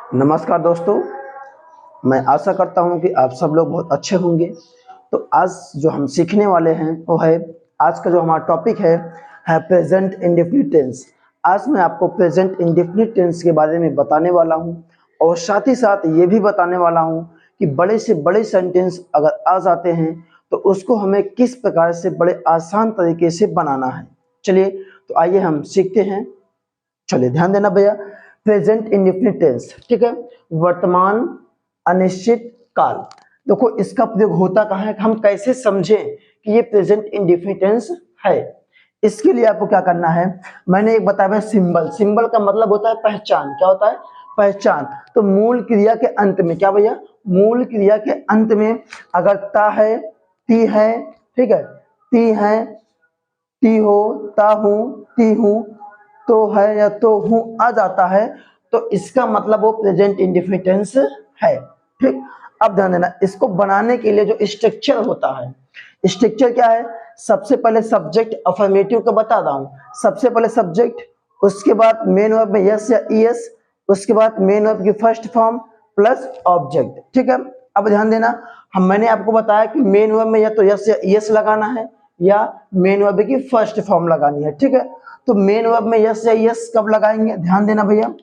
नमस्कार दोस्तों, मैं आशा करता हूं कि आप सब लोग बहुत अच्छे होंगे। तो आज जो हम सीखने वाले हैं वो है, आज का जो हमारा टॉपिक है प्रेजेंट इंडेफिनिट टेंस। आज मैं आपको प्रेजेंट इंडेफिनिट टेंस के बारे में बताने वाला हूं और साथ ही साथ ये भी बताने वाला हूं कि बड़े से बड़े सेंटेंस अगर आ जाते हैं तो उसको हमें किस प्रकार से बड़े आसान तरीके से बनाना है। चलिए तो आइए हम सीखते हैं। चलिए ध्यान देना भैया, प्रेजेंट इंडेफिनिट टेंस, ठीक है, वर्तमान अनिश्चित काल। देखो इसका प्रयोग होता कहाँ है, हम कैसे समझें कि ये प्रेजेंट इंडेफिनिट टेंस है। इसके लिए आपको क्या करना है, मैंने एक बताया सिंबल। सिंबल का मतलब होता है पहचान। क्या होता है? पहचान। तो मूल क्रिया के अंत में क्या भैया, मूल क्रिया के अंत में अगर ता है, ती है, ठीक है, ती है, ती हो, ता हूं, ती हूं, तो है या तो हूं आ जाता है तो इसका मतलब वो प्रेजेंट इंडेफिनिट टेंस है। ठीक, अब ध्यान देना, इसको बनाने के लिए जो स्ट्रक्चर होता है, स्ट्रक्चर क्या है? सबसे पहले सब्जेक्ट अफर्मेटिव का बता रहा हूं। सबसे पहले सब्जेक्ट, उसके बाद मेन वर्ब में यस या ईएस, उसके बाद मेन वर्ब की फर्स्ट फॉर्म प्लस ऑब्जेक्ट। ठीक है, अब ध्यान देना, मैंने आपको बताया कि मेन वर्ब में या तो यस या ईएस लगाना है या मेन वर्ब की फर्स्ट फॉर्म लगानी है। ठीक है, तो मेन वर्ब में यस या यस कब लगाएंगे? ध्यान देना भैया,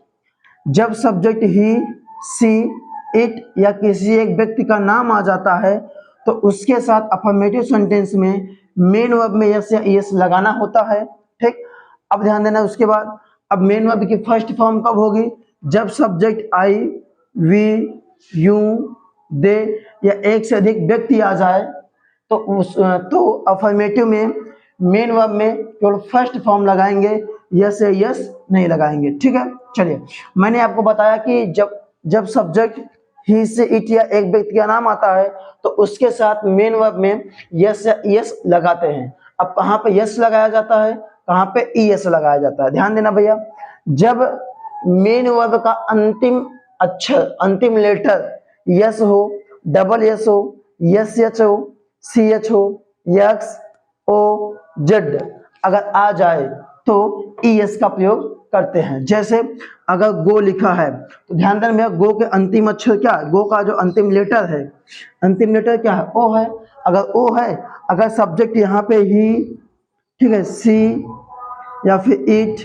जब सब्जेक्ट ही, सी, इट या किसी एक व्यक्ति का नाम आ जाता है तो उसके साथ अफर्मेटिव सेंटेंस में मेन वर्ब में यस या यस लगाना होता है। ठीक, अब ध्यान देना, उसके बाद अब मेन वर्ब की फर्स्ट फॉर्म कब होगी? जब सब्जेक्ट आई, वी, यू, दे या एक से अधिक व्यक्ति आ जाए तो अफर्मेटिव में मेन वर्ब में केवल फर्स्ट फॉर्म लगाएंगे, यस या यस नहीं लगाएंगे। ठीक है, चलिए मैंने आपको बताया कि जब सब्जेक्ट ही से इट या एक व्यक्ति का नाम आता है तो उसके साथ मेन वर्ब में यस या यस लगाते हैं। अब कहाँ पे यस लगाया जाता है, कहाँ पे ईएस लगाया जाता है? ध्यान देना भैया, जब मेन वर्ब का अंतिम अक्षर, अंतिम लेटर यस हो, डबल यस हो, यस एच हो, सी एच हो, यक्स ओ जेड अगर आ जाए तो ईएस का प्रयोग करते हैं। जैसे अगर गो लिखा है तो ध्यान देना भैया, गो के अंतिम अक्षर क्या है? गो का जो अंतिम लेटर है, अंतिम लेटर क्या है? ओ है। अगर ओ है, अगर सब्जेक्ट यहाँ पे ही, ठीक है, सी या फिर इट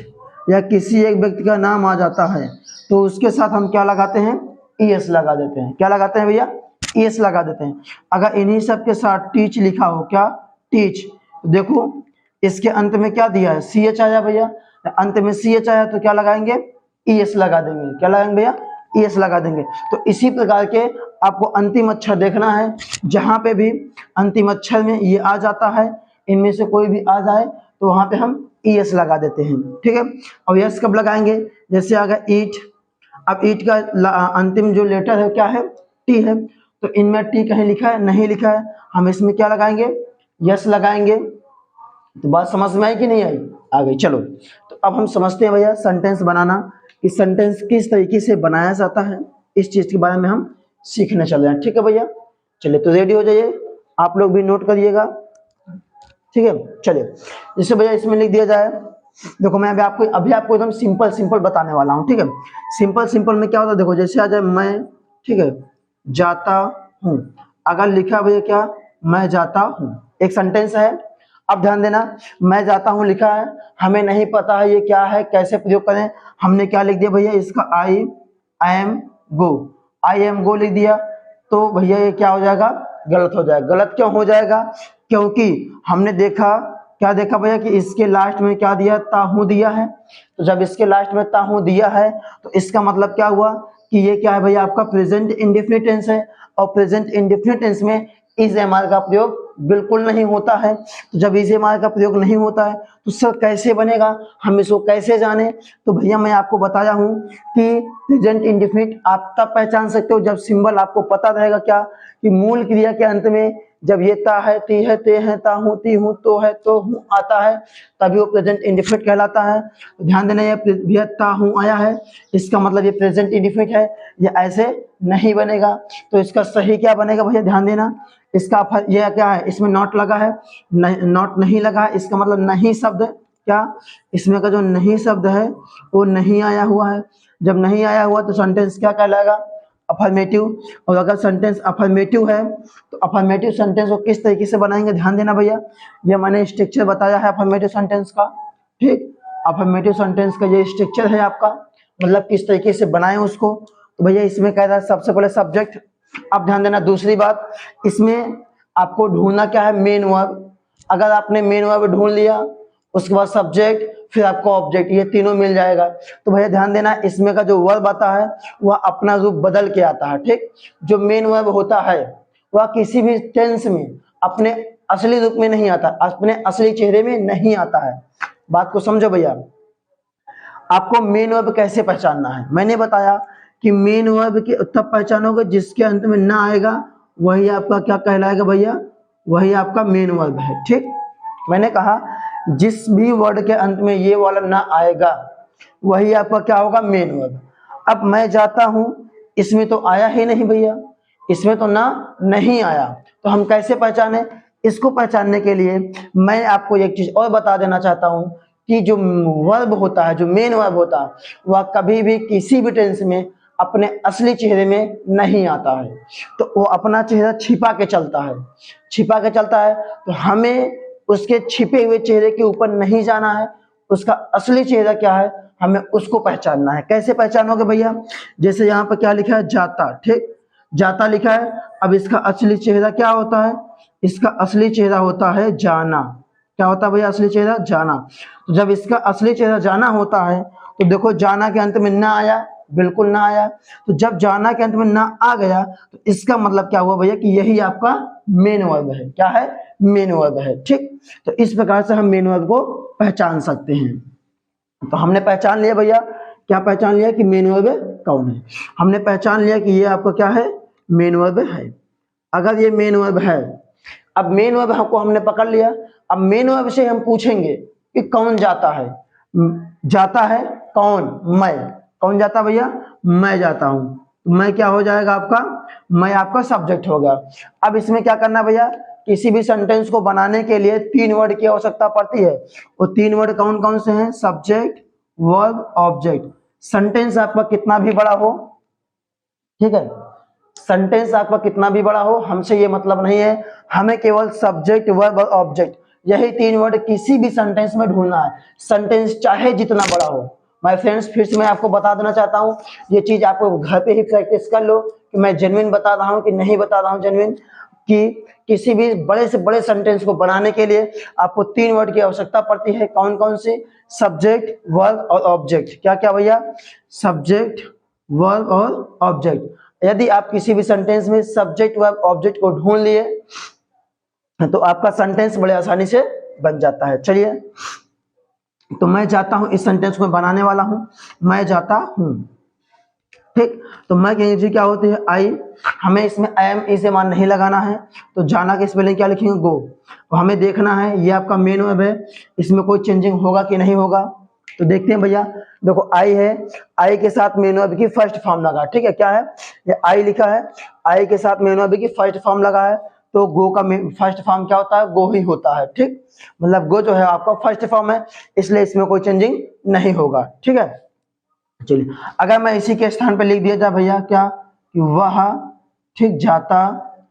या किसी एक व्यक्ति का नाम आ जाता है तो उसके साथ हम क्या लगाते हैं? ईएस लगा देते हैं। क्या लगाते हैं भैया? ईएस लगा देते हैं। अगर इन्हीं सब के साथ टीच लिखा हो, क्या? टीच, देखो इसके अंत में क्या दिया है? सी एच आया भैया, अंत में सी एच आया तो क्या लगाएंगे? ईएस लगा देंगे। क्या लगाएंगे भैया? ईएस लगा देंगे। तो इसी प्रकार के आपको अंतिम अक्षर देखना है, जहां पे भी अंतिम अक्षर में ये आ जाता है, इनमें से कोई भी आ जाए तो वहां पे हम ईएस लगा देते हैं। ठीक है, और यस कब लगाएंगे? जैसे अगर ईट, अब ईट का अंतिम जो लेटर है क्या है? टी है, तो इनमें टी कहीं लिखा है? नहीं लिखा है, हम इसमें क्या लगाएंगे? यस लगाएंगे। तो बात समझ में आई कि नहीं आई? आ गई। चलो तो अब हम समझते हैं भैया सेंटेंस बनाना, कि सेंटेंस किस तरीके से बनाया जाता है, इस चीज के बारे में हम सीखने चल रहे हैं। ठीक है भैया, चलिए तो रेडी हो जाइए, आप लोग भी नोट करिएगा। ठीक है, चलिए जैसे भैया इसमें लिख दिया जाए, देखो मैं अभी आपको एकदम सिंपल सिंपल बताने वाला हूँ। ठीक है, सिंपल सिंपल में क्या होता है, देखो जैसे आ जाए मैं, ठीक है, जाता हूँ। अगर लिखा भैया क्या? मैं जाता हूँ, एक सेंटेंस है। अब ध्यान देना, मैं जाता हूँ लिखा है, हमें नहीं पता है ये क्या है, कैसे प्रयोग करें। हमने क्या लिख दिया भैया? इसका I am go, I am गो लिख दिया तो भैया ये क्या हो जाएगा? गलत हो जाएगा। गलत क्यों हो जाएगा? क्योंकि हमने देखा, क्या देखा भैया, कि इसके लास्ट में क्या दिया? ताहू दिया है। तो जब इसके लास्ट में ताहू दिया है तो इसका मतलब क्या हुआ कि ये क्या है भैया? आपका प्रेजेंट इंडेफिनिट टेंस है, और प्रेजेंट इंडेफिनिट टेंस में इज एम आर का प्रयोग बिल्कुल नहीं होता है। तो जब इज एम आर का प्रयोग नहीं होता है तो सर कैसे बनेगा, हम इसको कैसे जाने? तो भैया मैं आपको बताया हूं कि प्रेजेंट इंडेफिनिट आप तब पहचान सकते हो जब सिंबल आपको पता रहेगा, क्या कि मूल क्रिया के अंत में जब ये ता है, ती है, ते है, ता हूं, ती हूं, तो है, तो हूं आता है, तभी वो प्रेजेंट इंडेफिनिट कहलाता है। तो ध्यान देना, ये भैया ता हूं आया है, इसका मतलब ये प्रेजेंट इंडेफिनिट है, ये ऐसे नहीं बनेगा। तो इसका सही क्या बनेगा भैया? ध्यान देना, इसका ये क्या है? इसमें नॉट लगा है, नॉट नहीं लगा है, इसका मतलब नहीं शब्द, क्या इसमें का जो नहीं शब्द है वो नहीं आया हुआ है। जब नहीं आया हुआ तो सेंटेंस क्या कहलाएगा, अफर्मेटिव। और अगर सेंटेंस अफर्मेटिव है तो अफर्मेटिव सेंटेंस को किस तरीके से बनाएंगे, ध्यान देना भैया, ये मैंने स्ट्रक्चर बताया है अफर्मेटिव सेंटेंस का। ठीक, अफर्मेटिव सेंटेंस का ये स्ट्रक्चर है आपका, मतलब किस तरीके से बनाएं उसको। तो भैया इसमें कह रहा है सबसे पहले सब्जेक्ट। अब ध्यान देना दूसरी बात, इसमें आपको ढूंढना क्या है, मेन वर्ब। अगर आपने मेन वर्ब ढूंढ लिया, उसके बाद सब्जेक्ट, फिर आपको ऑब्जेक्ट, ये तीनों मिल जाएगा। तो भैया ध्यान देना, इसमें का जो वर्ब आता है वह अपना रूप बदल के आता है। ठीक, जो मेन वर्ब होता है वह किसी भी टेंस में अपने असली रूप में नहीं आता, अपने असली चेहरे में नहीं आता है। बात को समझो भैया। आपको मेन वर्ब कैसे पहचानना है, मैंने बताया कि मेन वर्ब के तब पहचानोगे जिसके अंत में ना आएगा वही आपका क्या कहलाएगा भैया, वही आपका मेन वर्ब है। ठीक, मैंने कहा जिस भी वर्ड के अंत में ये वाला ना आएगा वही आपका क्या होगा, मेन वर्ब। अब मैं जाता हूं, इसमें तो आया ही नहीं भैया, इसमें तो ना नहीं आया, तो हम कैसे पहचाने। इसको पहचानने के लिए मैं आपको एक चीज और बता देना चाहता हूं कि जो वर्ब होता है, जो मेन वर्ब होता है, वह कभी भी किसी भी टेंस में अपने असली चेहरे में नहीं आता है। तो वो अपना चेहरा छिपा के चलता है, छिपा के चलता है। तो हमें उसके छिपे हुए चेहरे के ऊपर नहीं जाना है, उसका असली चेहरा क्या है हमें उसको पहचानना है। कैसे पहचानोगे भैया, जैसे यहाँ पर क्या लिखा है, जाता। ठीक, जाता लिखा है। अब इसका असली चेहरा क्या होता है, इसका असली चेहरा होता है जाना। क्या होता है भैया, असली चेहरा जाना। तो जब इसका असली चेहरा जाना होता है तो देखो जाना के अंत में ना आया, बिल्कुल ना आया। तो जब जाना के अंत में ना आ गया तो इसका मतलब क्या हुआ भैया कि यही आपका मेन वर्ब है। क्या है, मेन वर्ब है। ठीक, तो इस प्रकार से हम मेन वर्ब को पहचान सकते हैं। तो हमने पहचान लिया भैया, क्या पहचान लिया कि मेन वर्ब कौन है। हमने पहचान लिया कि ये आपका क्या है, मेन वर्ब है। अगर ये मेन वर्ब है, अब मेन वर्ब को हमने पकड़ लिया, अब मेन वर्ब से हम पूछेंगे कि कौन जाता है। जाता है कौन, मैं। कौन जाता भैया, मैं जाता हूं। तो मैं क्या हो जाएगा आपका, मैं आपका सब्जेक्ट हो गया। अब इसमें क्या करना भैया, किसी भी सेंटेंस को बनाने के लिए 3 वर्ड की आवश्यकता पड़ती है। वो 3 वर्ड कौन कौन से हैं, सब्जेक्ट, वर्ब, ऑब्जेक्ट। सेंटेंस आपका कितना भी बड़ा हो, ठीक है, सेंटेंस आपका कितना भी बड़ा हो, हमसे ये मतलब नहीं है, हमें केवल सब्जेक्ट, वर्ब और ऑब्जेक्ट, यही 3 वर्ड किसी भी सेंटेंस में ढूंढना है। सेंटेंस चाहे जितना बड़ा हो। माय फ्रेंड्स, फिर से मैं आपको बता देना चाहता हूँ, ये चीज आपको घर पे ही प्रैक्टिस कर लो कि मैं जेन्युइन बता रहा हूँ कि नहीं बता रहा हूँ जेन्युइन, कि किसी भी बड़े से बड़े सेंटेंस को बनाने के लिए आपको 3 वर्ड की आवश्यकता पड़ती है। कौन कौन से, सब्जेक्ट, वर्ब और ऑब्जेक्ट। क्या क्या भैया, सब्जेक्ट, वर्ब और ऑब्जेक्ट। यदि आप किसी भी सेंटेंस में सब्जेक्ट, वर्ब, ऑब्जेक्ट को ढूंढ लिए तो आपका सेंटेंस बड़े आसानी से बन जाता है। चलिए, तो मैं जाता हूं, इस सेंटेंस को बनाने वाला हूं, मैं जाता हूं। ठीक, तो मैं की इंग्लिश क्या होती है, आई। हमें इसमें आई एम ई से मान नहीं लगाना है, तो जाना के स्पेलिंग क्या लिखेंगे, गो। तो हमें देखना है ये आपका मेन वर्ब है, इसमें कोई चेंजिंग होगा कि नहीं होगा। तो देखते हैं भैया, देखो आई है, आई के साथ मेन वर्ब की फर्स्ट फॉर्म लगा। ठीक है, क्या है, ये आई लिखा है, आई के साथ मेन वर्ब की फर्स्ट फॉर्म लगा है, तो गो का फर्स्ट फॉर्म क्या होता है, गो ही होता है। ठीक, मतलब गो जो है आपका फर्स्ट फॉर्म है, इसलिए इसमें कोई चेंजिंग नहीं होगा। ठीक है, चलिए, अगर मैं इसी के स्थान पे लिख दिया जाए भैया क्या, कि वह, ठीक, जाता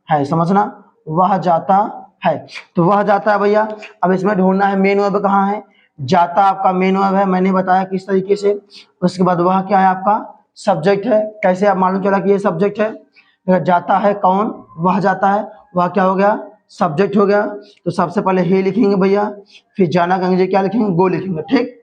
है, समझना, वह जाता है, तो वह जाता है भैया। अब इसमें ढूंढना है मेन वर्ब कहाँ है, जाता आपका मेन वर्ब है, मैंने बताया किस तरीके से। उसके बाद वह क्या है आपका सब्जेक्ट है। कैसे आप मालूम चला कि ये सब्जेक्ट है, जाता है कौन, वह जाता है, वह क्या हो गया, सब्जेक्ट हो गया। तो सबसे पहले ही लिखेंगे भैया, फिर जाना का अंग्रेजी क्या लिखेंगे, गो लिखेंगे। ठीक,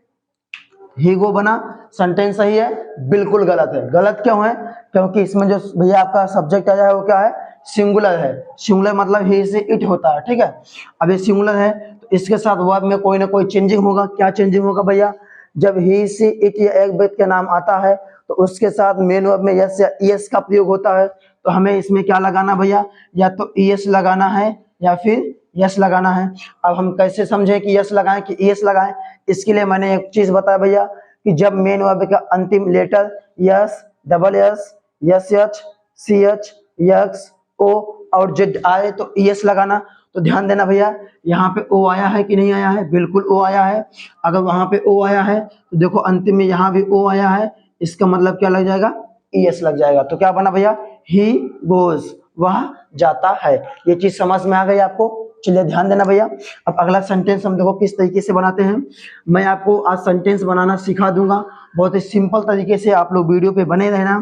ही गो बना, सेंटेंस सही है, बिल्कुल गलत है। गलत क्यों है, क्योंकि इसमें जो भैया आपका सब्जेक्ट आया है वो क्या है, सिंगुलर है। सिंगुलर मतलब ही से इट होता है। ठीक है, अब ये सिंगुलर है तो इसके साथ वर्ब में कोई ना कोई चेंजिंग होगा। क्या चेंजिंग होगा भैया, जब ही से इट या एक व्यक्ति का नाम आता है तो उसके साथ मेन वर्ब में यस या ईएस का प्रयोग होता है। तो हमें इसमें क्या लगाना भैया, या तो ईएस लगाना है या फिर यस लगाना है। अब हम कैसे समझे कि यस लगाएं कि ईएस लगाएं, इसके लिए मैंने एक चीज बताया भैया कि जब मेन वर्ब का अंतिम letter S, double S, S H, C H, X, O और जेड आए तो ईएस लगाना। तो ध्यान देना भैया, यहाँ पे ओ आया है कि नहीं आया है, बिल्कुल ओ आया है। अगर वहां पे ओ आया है तो देखो अंतिम में यहाँ भी ओ आया है, इसका मतलब क्या लग जाएगा, ईएस लग जाएगा। तो क्या बना भैया, ही गोज, वह जाता है। ये चीज समझ में आ गई आपको। चलिए ध्यान देना भैया। अब अगला सेंटेंस हम देखो किस तरीके से बनाते हैं। मैं आपको आज सेंटेंस बनाना सिखा दूंगा, बहुत ही सिंपल तरीके से। आप लोग वीडियो पे बने रहना।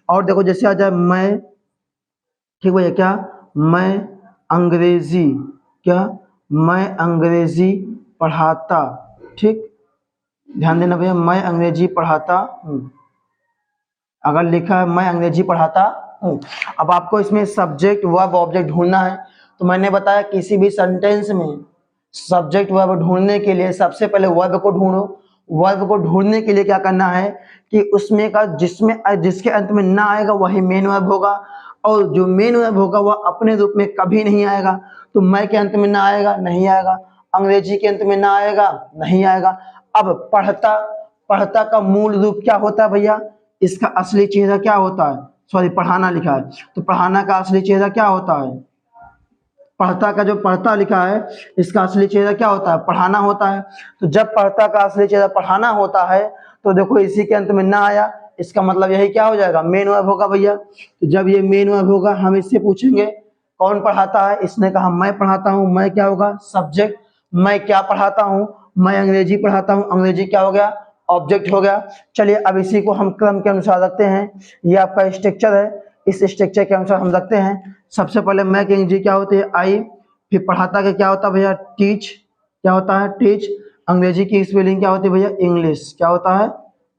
और देखो जैसे आ जाए मैं, ठीक भैया, क्या मैं अंग्रेजी, क्या मैं अंग्रेजी पढ़ाता, ठीक, ध्यान देना भैया, मैं अंग्रेजी पढ़ाता हूँ। अगर लिखा है मैं अंग्रेजी पढ़ाता हूँ। अब आपको इसमें सब्जेक्ट वर्ब ऑब्जेक्ट ढूंढना है। तो मैंने बताया किसी भी सेंटेंस में सब्जेक्ट वर्ब ढूंढने के लिए सबसे पहले वर्ब को ढूंढो। वर्ब को ढूंढने के लिए क्या करना है कि उसमें का जिसके अंत में ना आएगा वही मेन वर्ब होगा, और जो मेन वर्ब होगा वह अपने रूप में कभी नहीं आएगा। तो मैं के अंत में ना आएगा, नहीं आएगा। अंग्रेजी के अंत में ना आएगा, नहीं आएगा। अब पढ़ता, पढ़ता का मूल रूप क्या होता है भैया, इसका असली चेहरा क्या होता है, सॉरी पढ़ाना लिखा है, तो पढ़ाना का असली चेहरा क्या होता है, पढ़ता का जो पढ़ता लिखा है इसका असली चेहरा क्या होता है, पढ़ाना होता है। तो जब पढ़ता का असली चेहरा पढ़ाना होता है तो देखो इसी के अंत में ना आया, इसका मतलब यही क्या हो जाएगा, मेन वर्ब होगा भैया। तो जब ये मेन वर्ब होगा हम इससे पूछेंगे कौन पढ़ाता है, इसने कहा मैं पढ़ाता हूँ, मैं क्या होगा, सब्जेक्ट। मैं क्या पढ़ाता हूँ, मैं अंग्रेजी पढ़ाता हूँ, अंग्रेजी क्या हो गया, ऑब्जेक्ट हो गया। चलिए अब इसी को हम क्रम के अनुसार रखते हैं। ये आपका स्ट्रक्चर है, इस स्ट्रक्चर के अनुसार हम रखते हैं। सबसे पहले मैं की अंग्रेजी क्या होती है, आई। फिर पढ़ाता का क्या होता है भैया, टीच, क्या होता है, टीच। अंग्रेजी की स्पेलिंग क्या होती है भैया, इंग्लिश, क्या होता है,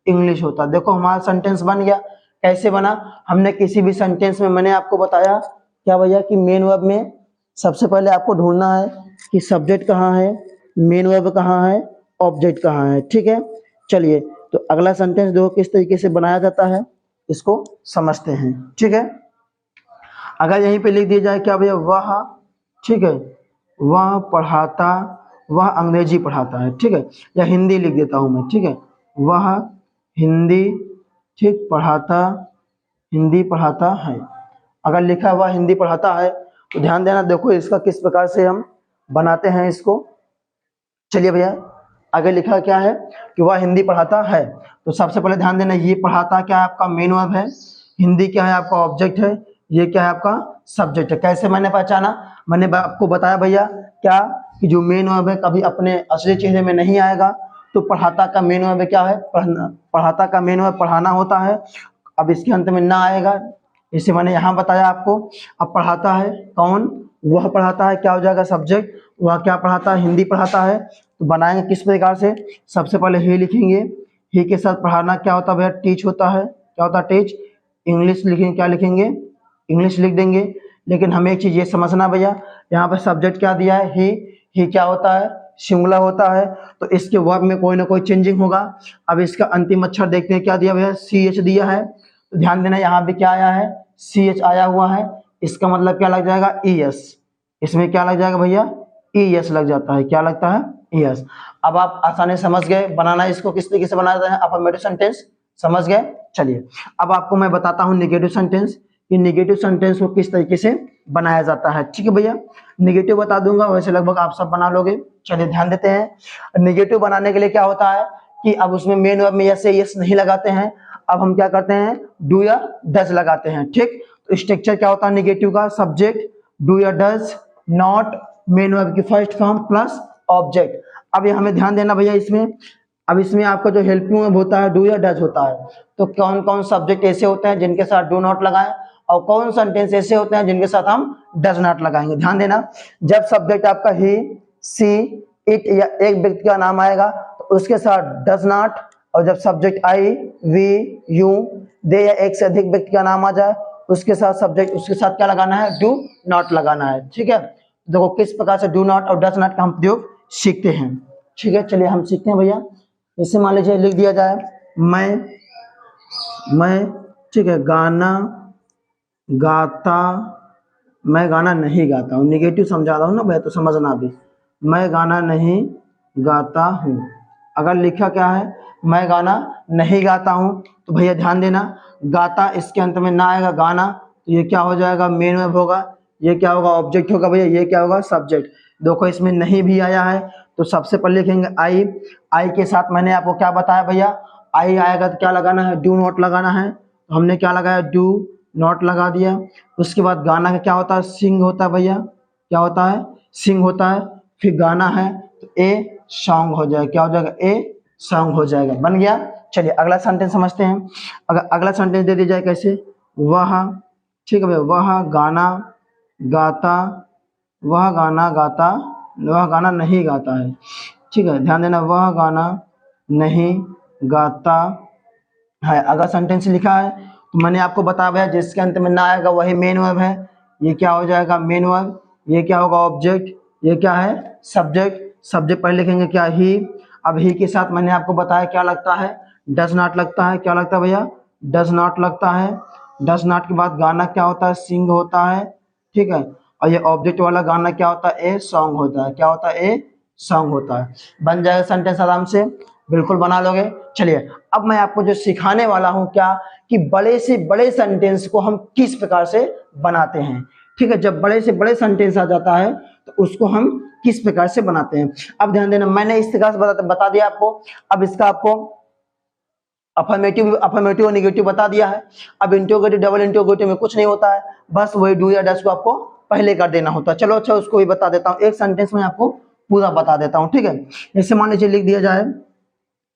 इंग्लिश होता है। देखो हमारा सेंटेंस बन गया। कैसे बना, हमने किसी भी सेंटेंस में मैंने आपको बताया क्या भैया कि मेन वर्ब में सबसे पहले आपको ढूंढना है कि सब्जेक्ट कहाँ है, मेन वर्ब कहाँ है, ऑब्जेक्ट कहाँ है, ठीक है। चलिए तो अगला सेंटेंस देखो किस तरीके से बनाया जाता है, इसको समझते हैं, ठीक है। अगर यहीं पे लिख दिया जाए क्या भैया, वह, ठीक है, वह पढ़ाता, वह अंग्रेजी पढ़ाता है, ठीक है, या हिंदी लिख देता हूँ मैं, ठीक है, वह हिंदी, ठीक, पढ़ाता, हिंदी पढ़ाता है। अगर लिखा हुआ हिंदी पढ़ाता है तो ध्यान देना, देखो इसका किस प्रकार से हम बनाते हैं इसको। चलिए भैया आगे लिखा क्या है कि वह हिंदी पढ़ाता है। तो सबसे पहले ध्यान देना, ये पढ़ाता क्या है आपका मेन वर्ब है, हिंदी क्या है आपका ऑब्जेक्ट है, ये क्या है आपका सब्जेक्ट है। कैसे मैंने पहचाना, मैंने आपको बताया भैया क्या कि जो मेन वर्ब है कभी अपने असली चेहरे में नहीं आएगा। तो पढ़ाता का मेन वर्ब क्या है, पढ़ना, पढ़ाता का मेन वर्ब पढ़ाना होता है। अब इसके अंत में ना आएगा, इसे मैंने यहाँ बताया आपको। अब पढ़ाता है कौन, वह पढ़ाता है, क्या हो जाएगा सब्जेक्ट, वह क्या पढ़ाता है, हिंदी पढ़ाता है। तो बनाएंगे किस प्रकार से, सबसे पहले ही लिखेंगे, ही के साथ पढ़ाना क्या होता है भैया, टीच होता है, क्या होता है, टीच। इंग्लिश लिखेंगे, क्या लिखेंगे, इंग्लिश लिख देंगे। लेकिन हमें एक चीज़ ये समझना भैया, यहाँ पर सब्जेक्ट क्या दिया है, ही क्या होता है, सिंगुलर होता है। तो इसके वर्ब में कोई ना कोई चेंजिंग होगा। अब इसका अंतिम अक्षर देखते हैं क्या दिया भैया, CH दिया है। तो ध्यान देना यहाँ पे क्या आया है, CH आया हुआ है। इसका मतलब क्या लग जाएगा, ES। इसमें क्या लग जाएगा भैया, ES लग जाता है, क्या लगता है, ES। अब आप आसानी समझ गए बनाना, इसको किस तरीके से बनाया जाता है, अफर्मेटिव सेंटेंस समझ गए। चलिए अब आपको मैं बताता हूँ निगेटिव सेंटेंस, कि निगेटिव सेंटेंस को किस तरीके से बनाया जाता है, ठीक है भैया। निगेटिव बता दूंगा, वैसे लगभग आप सब बना लोगे। चलिए ध्यान देते हैं। निगेटिव बनाने के लिए क्या होता है कि अब उसमें मेन वर्ब में यस नहीं लगाते हैं। अब हम क्या करते हैं, डू या डज लगाते हैं, ठीक। तो स्ट्रक्चर क्या होता है निगेटिव का, सब्जेक्ट, डू या डज, नॉट, मेन वर्ब की फर्स्ट फॉर्म प्लस ऑब्जेक्ट। अब ये हमें ध्यान देना भैया इसमें। अब इसमें आपका जो हेल्पिंग वर्ब होता है डू या डज होता है। तो कौन कौन सब्जेक्ट ऐसे होते हैं जिनके साथ डू नॉट लगाएं, और कौन सेंटेंस ऐसे होते हैं जिनके साथ हम डज नॉट लगाएंगे। ध्यान देना, जब सब्जेक्ट आपका ही, सी, इट या एक व्यक्ति का नाम आएगा तो उसके साथ डज नॉट, और जब सब्जेक्ट आई, वी, यू, दे या एक से अधिक व्यक्ति का नाम आ जाए उसके साथ सब्जेक्ट, उसके साथ क्या लगाना है, डू नॉट लगाना है, ठीक है। देखो किस प्रकार से डू नॉट और डज नॉट का हम प्रयोग सीखते हैं, ठीक है। चलिए हम सीखते हैं भैया। इसे मान लीजिए लिख दिया जाए मैं, ठीक है, गाना गाता, मैं गाना नहीं गाता हूँ। निगेटिव समझा रहा हूँ ना भैया, तो समझना भी, मैं गाना नहीं गाता हूँ। अगर लिखा क्या है, मैं गाना नहीं गाता हूँ, तो भैया ध्यान देना, गाता इसके अंत में ना आएगा, गाना, तो ये क्या हो जाएगा, मेन वर्ब होगा। ये क्या होगा, ऑब्जेक्ट होगा भैया, ये क्या होगा, सब्जेक्ट। देखो इसमें नहीं भी आया है तो सबसे पहले लिखेंगे आई। आई के साथ मैंने आपको क्या बताया भैया, आई आएगा तो क्या लगाना है, डू नॉट लगाना है। तो हमने क्या लगाया, डू नॉट लगा दिया। उसके बाद गाना का क्या होता है, सिंग होता है भैया, क्या होता है, सिंग होता है। फिर गाना है तो ए सॉन्ग हो जाएगा, क्या हो जाएगा, ए सॉन्ग हो जाएगा, बन गया। चलिए अगला सेंटेंस समझते हैं। अगर अगला सेंटेंस दे दिया जाए कैसे, वह, ठीक है भैया, वह गाना गाता, वह गाना गाता, वह गाना नहीं गाता है, ठीक है, ध्यान देना, वह गाना नहीं गाता है। अगर सेंटेंस लिखा है तो मैंने आपको बताया भैया जिसके अंत में ना आएगा वही मेन वर्ब है, ये क्या हो जाएगा, मेन वर्ब। ये क्या होगा, ऑब्जेक्ट। ये क्या है, सब्जेक्ट। सब्जेक्ट पहले लिखेंगे क्या, ही। अब ही के साथ मैंने आपको बताया क्या लगता है, डज नॉट लगता है। क्या लगता है भैया, डज नॉट लगता है। डज नॉट के बाद गाना क्या होता है, सिंग होता है, ठीक है। और ये ऑब्जेक्ट वाला गाना क्या होता है, ए सॉन्ग होता है, क्या होता है, ए सॉन्ग होता है। बन जाएगा सेंटेंस आराम से, बिल्कुल बना लोगे। चलिए अब मैं आपको जो सिखाने वाला हूं क्या, कि बड़े से बड़े सेंटेंस को हम किस प्रकार से बनाते हैं, ठीक है। जब बड़े से बड़े सेंटेंस आ जाता है तो उसको हम किस प्रकार से बनाते हैं। अब ध्यान देना, मैंने इस प्रकार से बता दिया आपको। अब इसका आपको अफर्मेटिव और नेगेटिव बता दिया है। अब इंट्रोगेटिव, डबल इंट्रोगेटिव में कुछ नहीं होता है, बस वही डू या डज को आपको पहले कर देना होता है। चलो अच्छा उसको भी बता देता हूँ, एक सेंटेंस में आपको पूरा बता देता हूँ, ठीक है। जैसे मान लीजिए लिख दिया जाए,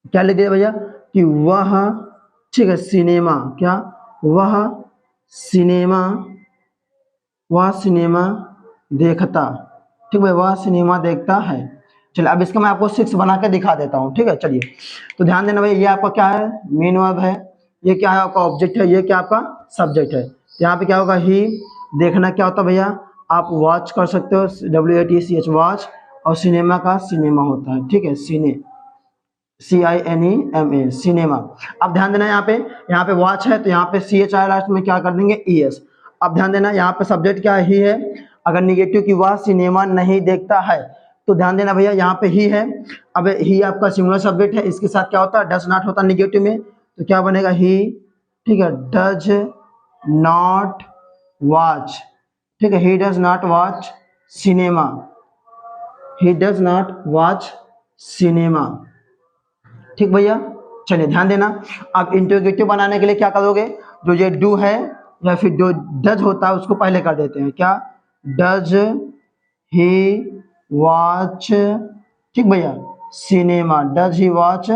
क्या लिख दिया भैया, कि वह, ठीक है, सिनेमा, क्या, वह सिनेमा, वह सिनेमा देखता, ठीक है, वह सिनेमा देखता है। चलिए अब इसका मैं आपको 6 बना के दिखा देता हूँ, ठीक है। चलिए तो ध्यान देना भैया, ये आपका क्या है, मेन वर्ब है। ये क्या है, आपका ऑब्जेक्ट है। ये क्या आपका सब्जेक्ट है। यहाँ पे क्या होगा, ही। देखना क्या होता है भैया, आप वॉच कर सकते हो, WATCH वॉच। और सिनेमा का सिनेमा होता है, ठीक है, सीने, CINEMA, सिनेमा। अब ध्यान देना, यहाँ पे वॉच है तो यहाँ पे CH आया लास्ट में, क्या कर देंगे, ES। अब ध्यान देना, यहाँ पे सब्जेक्ट क्या है, ही है। अगर निगेटिव की वह सिनेमा नहीं देखता है तो ध्यान देना भैया यहाँ पे ही है। अब ही आपका सिंगुलर सब्जेक्ट है, इसके साथ क्या होता है, डज नॉट होता है निगेटिव में, तो क्या बनेगा, ही, ठीक है, डज नॉट वॉच, ठीक है, he does not watch cinema, he does not watch cinema, ठीक भैया। चलिए ध्यान देना, अब इंट्रोगेटिव बनाने के लिए क्या करोगे, जो ये डू है या फिर जो डज होता है उसको पहले कर देते हैं, क्या, डज ही वॉच, ठीक भैया, cinema, does he watch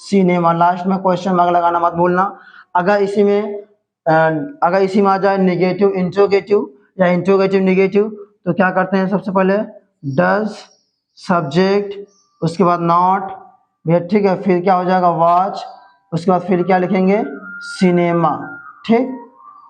cinema. Last में क्वेश्चन मार्क लगाना मत भूलना। अगर इसी में आ जाए निगेटिव इंट्रोगेटिव या इंट्रोगेटिव निगेटिव, तो क्या करते हैं, सबसे पहले डज सब्जेक्ट, उसके बाद नॉट भैया, ठीक है, फिर क्या हो जाएगा, वॉच, उसके बाद फिर क्या लिखेंगे, सिनेमा, ठीक,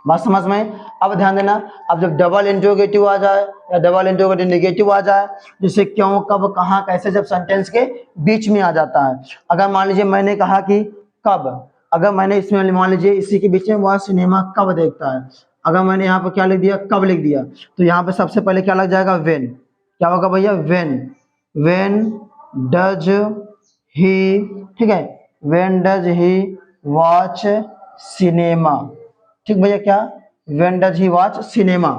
बात समझ में। अब ध्यान देना, अब जब डबल इंट्रोगेटिव आ जाए या डबल इंट्रोगेटिव नेगेटिव आ जाए, जैसे क्यों, कब, कहाँ, कैसे, जब सेंटेंस के बीच में आ जाता है। अगर मान लीजिए मैंने कहा कि कब, अगर मैंने इसमें मान लीजिए इसी के बीच में वह सिनेमा कब देखता है, अगर मैंने यहाँ पर क्या लिख दिया, कब लिख दिया, तो यहाँ पे सबसे पहले क्या लग जाएगा, वेन। क्या होगा भैया, वेन। वेन डज ही, ठीक है, when does he watch cinema, ठीक भैया, क्या, when does he watch cinema,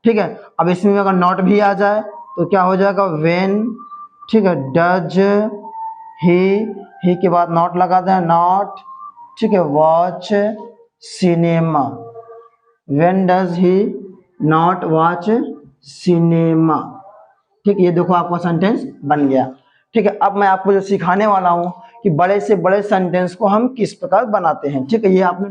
ठीक है। अब इसमें अगर नॉट भी आ जाए तो क्या हो जाएगा, वेन, ठीक है, डज ही के बाद नॉट लगा दें, नॉट, ठीक है, watch cinema, when does he not watch cinema, ठीक, ये देखो आपका सेंटेंस बन गया, ठीक है। अब मैं आपको जो सिखाने वाला हूँ कि बड़े से बड़े सेंटेंस को हम किस प्रकार बनाते हैं, ठीक है। ये आपने